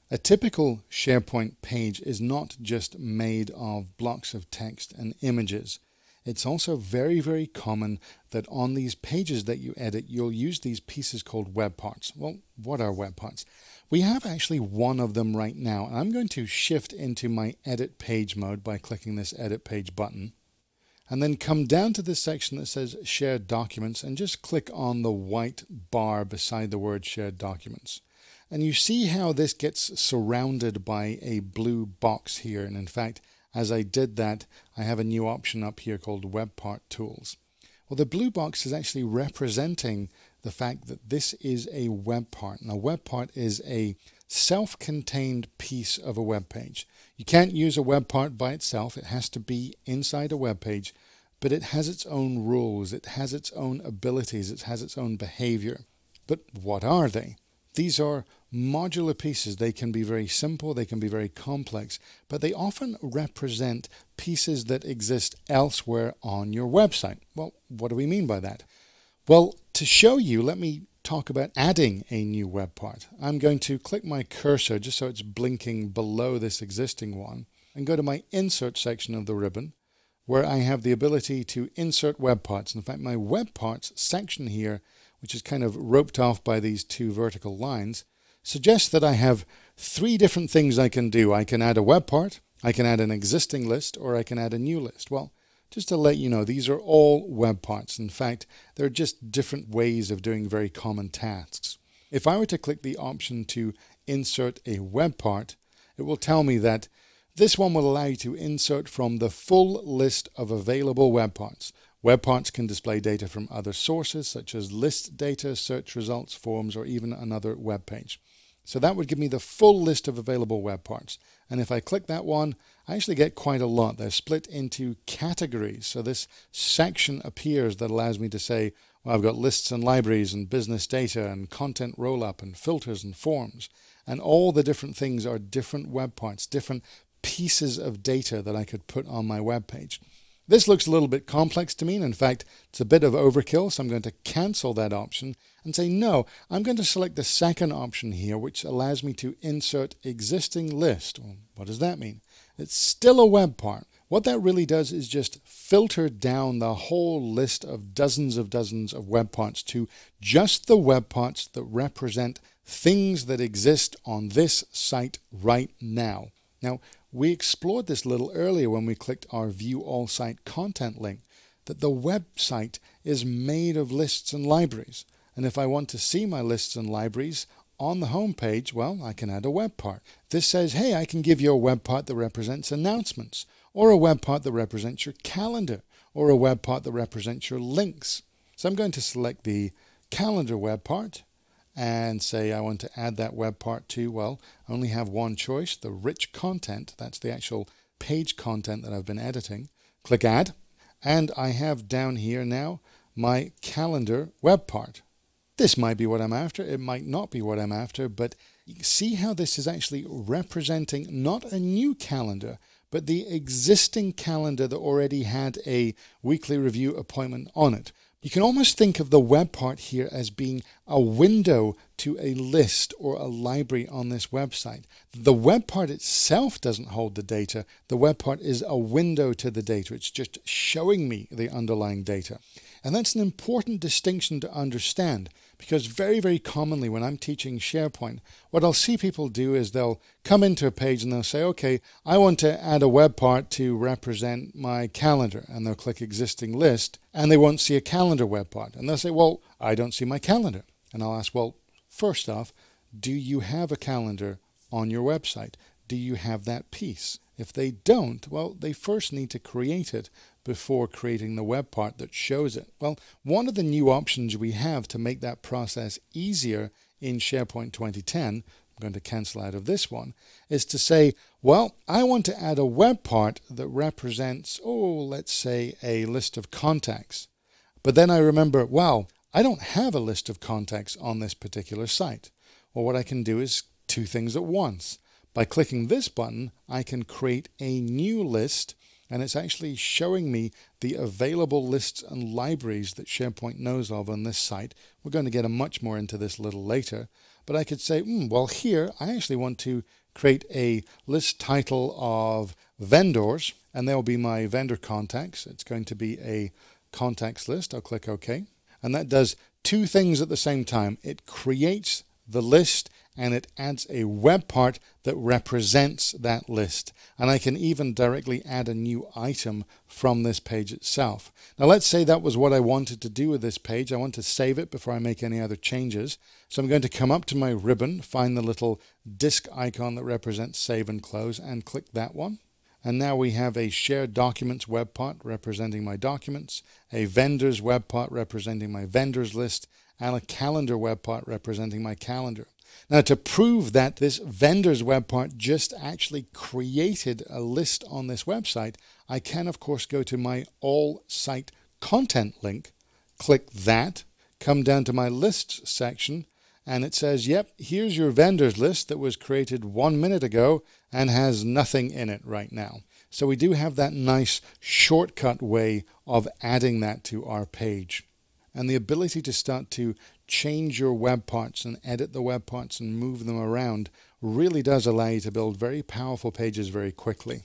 A typical SharePoint page is not just made of blocks of text and images. It's also very, very common that on these pages that you edit, you'll use these pieces called web parts. Well, what are web parts? We have actually one of them right now. I'm going to shift into my edit page mode by clicking this edit page button, and then come down to this section that says shared documents and just click on the white bar beside the word shared documents. And you see how this gets surrounded by a blue box here. And in fact, as I did that, I have a new option up here called Web Part Tools. Well, the blue box is actually representing the fact that this is a web part. Now, web part is a self-contained piece of a web page. You can't use a web part by itself. It has to be inside a web page, but it has its own rules. It has its own abilities. It has its own behavior. But what are they? These are modular pieces. They can be very simple, they can be very complex, but they often represent pieces that exist elsewhere on your website. Well, what do we mean by that? Well, to show you, let me talk about adding a new web part. I'm going to click my cursor just so it's blinking below this existing one and go to my insert section of the ribbon where I have the ability to insert web parts. In fact, my web parts section here, which is kind of roped off by these two vertical lines, suggests that I have three different things I can do. I can add a web part, I can add an existing list, or I can add a new list. Well, just to let you know, these are all web parts. In fact, they're just different ways of doing very common tasks. If I were to click the option to insert a web part, it will tell me that this one will allow you to insert from the full list of available web parts. Web parts can display data from other sources such as list data, search results, forms, or even another web page. So that would give me the full list of available web parts. And if I click that one, I actually get quite a lot. They're split into categories. So this section appears that allows me to say, well, I've got lists and libraries and business data and content rollup and filters and forms. And all the different things are different web parts, different pieces of data that I could put on my web page. This looks a little bit complex to me, and in fact, it's a bit of overkill, so I'm going to cancel that option and say no. I'm going to select the second option here, which allows me to insert existing list. Well, what does that mean? It's still a web part. What that really does is just filter down the whole list of dozens of web parts to just the web parts that represent things that exist on this site right now. Now, we explored this a little earlier when we clicked our View All Site Content link, that the website is made of lists and libraries. And if I want to see my lists and libraries on the home page, well, I can add a web part. This says, hey, I can give you a web part that represents announcements, or a web part that represents your calendar, or a web part that represents your links. So I'm going to select the calendar web part and say I want to add that web part to, well, I only have one choice, the rich content. That's the actual page content that I've been editing. Click Add, and I have down here now my calendar web part. This might be what I'm after, it might not be what I'm after, but you see how this is actually representing not a new calendar, but the existing calendar that already had a weekly review appointment on it. You can almost think of the web part here as being a window to a list or a library on this website. The web part itself doesn't hold the data. The web part is a window to the data. It's just showing me the underlying data. And that's an important distinction to understand, because very, very commonly when I'm teaching SharePoint, what I'll see people do is they'll come into a page and they'll say, okay, I want to add a web part to represent my calendar. And they'll click existing list and they won't see a calendar web part. And they'll say, well, I don't see my calendar. And I'll ask, well, first off, do you have a calendar on your website? Do you have that piece? If they don't, well, they first need to create it before creating the web part that shows it. Well, one of the new options we have to make that process easier in SharePoint 2010, I'm going to cancel out of this one, is to say, well, I want to add a web part that represents, let's say a list of contacts. But then I remember, wow, I don't have a list of contacts on this particular site. Well, what I can do is two things at once. By clicking this button, I can create a new list, and it's actually showing me the available lists and libraries that SharePoint knows of on this site. We're going to get much more into this a little later. But I could say, well, here I actually want to create a list title of vendors, and there will be my vendor contacts. It's going to be a contacts list. I'll click OK. And that does two things at the same time. It creates the list and it adds a web part that represents that list. And I can even directly add a new item from this page itself. Now let's say that was what I wanted to do with this page. I want to save it before I make any other changes. So I'm going to come up to my ribbon, find the little disk icon that represents save and close, and click that one. And now we have a shared documents web part representing my documents, a vendors web part representing my vendors list, and a calendar web part representing my calendar. Now, to prove that this vendors web part just actually created a list on this website, I can of course go to my all site content link, click that, come down to my lists section, and it says, yep, here's your vendors list that was created 1 minute ago and has nothing in it right now. So we do have that nice shortcut way of adding that to our page. And the ability to start to change your web parts and edit the web parts and move them around really does allow you to build very powerful pages very quickly.